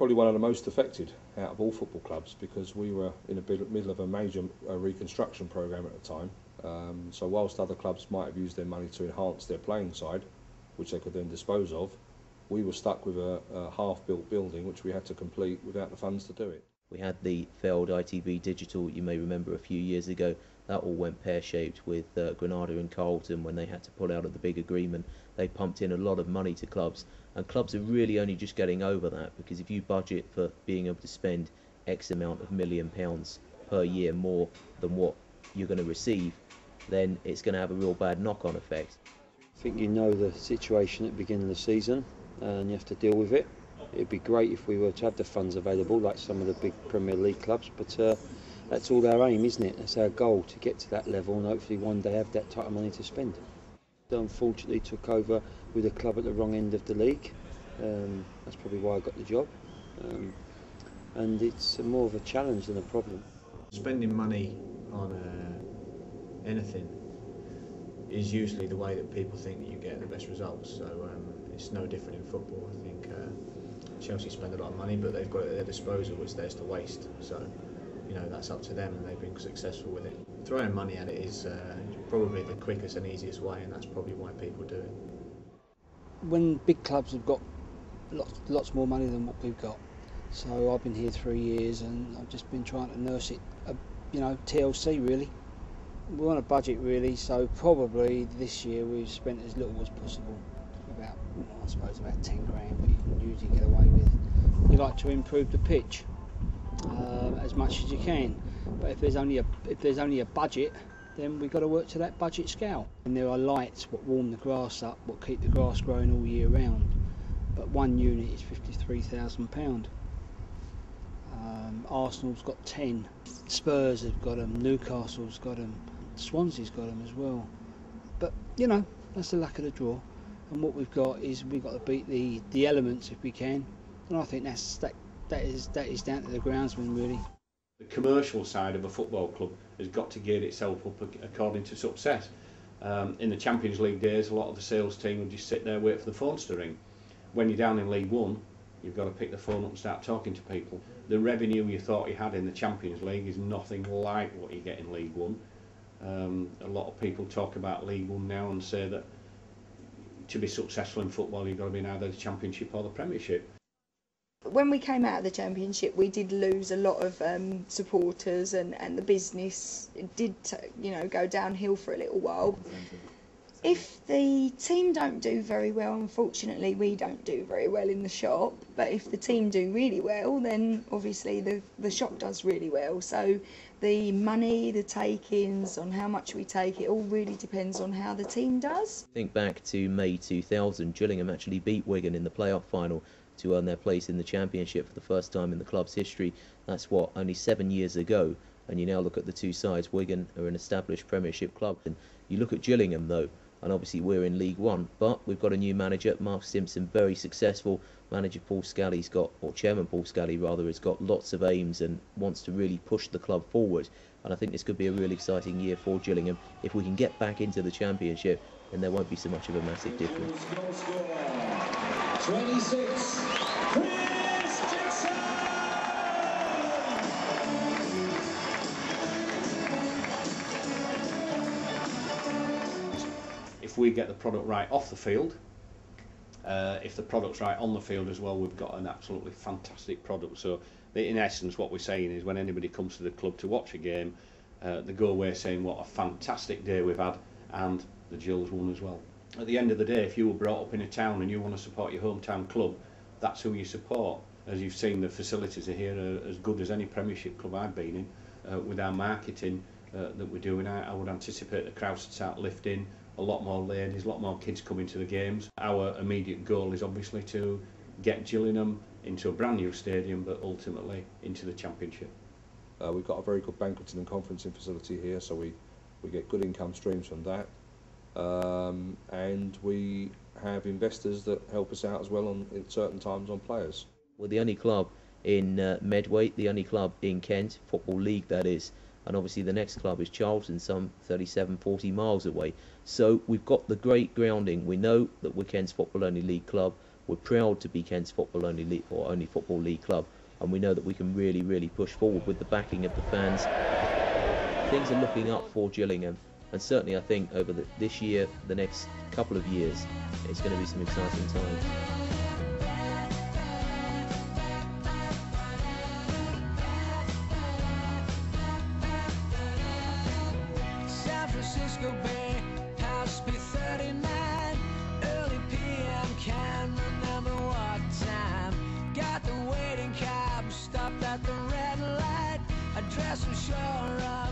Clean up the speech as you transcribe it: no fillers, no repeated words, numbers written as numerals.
probably one of the most affected out of all football clubs because we were in the middle of a major reconstruction programme at the time. So whilst other clubs might have used their money to enhance their playing side, which they could then dispose of, we were stuck with a half-built building which we had to complete without the funds to do it. We had the failed ITV Digital, you may remember, a few years ago. That all went pear-shaped with Granada and Carlton when they had to pull out of the big agreement. They pumped in a lot of money to clubs, and clubs are really only just getting over that, because if you budget for being able to spend X amount of £1 million per year more than what you're going to receive, then it's going to have a real bad knock-on effect. I think you know the situation at the beginning of the season and you have to deal with it. It'd be great if we were to have the funds available like some of the big Premier League clubs, but that's all our aim, isn't it? That's our goal, to get to that level and hopefully one day have that type of money to spend. Unfortunately took over with a club at the wrong end of the league. That's probably why I got the job. And it's more of a challenge than a problem. Spending money on anything is usually the way that people think that you get the best results. So it's no different in football. I think Chelsea spend a lot of money, but they've got it at their disposal, which theirs to waste. So you know, that's up to them, and they've been successful with it. Throwing money at it is probably the quickest and easiest way, and that's probably why people do it. When big clubs have got lots more money than what we've got, so I've been here 3 years and I've just been trying to nurse it, you know, TLC really. We're on a budget really, so probably this year we've spent as little as possible. About, I suppose about 10 grand we can usually get away with. We like to improve the pitch as much as you can, but if there's only a budget, then we've got to work to that budget scale. And there are lights what warm the grass up, what keep the grass growing all year round, but one unit is £53,000. Arsenal's got 10, Spurs have got them, Newcastle's got them, Swansea's got them as well. But you know, that's the luck of the draw, and what we've got is we've got to beat the elements if we can, and I think that is down to the groundsman really. The commercial side of a football club has got to gear itself up according to success. In the Champions League days, a lot of the sales team would just sit there wait for the phones to ring. When you're down in League One, you've got to pick the phone up and start talking to people. The revenue you thought you had in the Champions League is nothing like what you get in League One. A lot of people talk about League One now and say that to be successful in football you've got to be in either the Championship or the Premiership. When we came out of the Championship, we did lose a lot of supporters, and the business did, you know, go downhill for a little while. If the team don't do very well, unfortunately, we don't do very well in the shop. But if the team do really well, then obviously the shop does really well. So the money, the take-ins, on how much we take, it all really depends on how the team does. Think back to May 2000, Gillingham actually beat Wigan in the playoff final to earn their place in the Championship for the first time in the club's history. That's what, only 7 years ago. And you now look at the two sides. Wigan are an established Premiership club. And you look at Gillingham though, and obviously we're in League One, but we've got a new manager, Mark Simpson, very successful. Manager Paul Scally's got, or Chairman Paul Scally rather, has got lots of aims and wants to really push the club forward. And I think this could be a really exciting year for Gillingham. If we can get back into the Championship, then there won't be so much of a massive difference. 26. If we get the product right off the field, if the product's right on the field as well, we've got an absolutely fantastic product. So in essence what we're saying is when anybody comes to the club to watch a game, they go away saying what a fantastic day we've had, and the Gills won as well. At the end of the day, if you were brought up in a town and you want to support your hometown club, that's who you support. As you've seen, the facilities are here are as good as any Premiership club I've been in. With our marketing that we're doing, I would anticipate the crowds to start lifting, a lot more ladies, a lot more kids coming to the games. Our immediate goal is obviously to get Gillingham into a brand new stadium, but ultimately into the Championship. We've got a very good banqueting and conferencing facility here, so we get good income streams from that. And we have investors that help us out as well at certain times on players. We're the only club in Medway, the only club in Kent, Football League that is, and obviously the next club is Charlton, some 37-40 miles away. So we've got the great grounding. We know that we're Kent's football only league club, We're proud to be Kent's football only league, or only football league club, and we know that we can really push forward with the backing of the fans. Things are looking up for Gillingham, and certainly I think over this year, the next couple of years, it's going to be some exciting times. San Francisco Bay, house B39, early PM, can't remember what time. Got the waiting cab, stopped at the red light, address was sure of.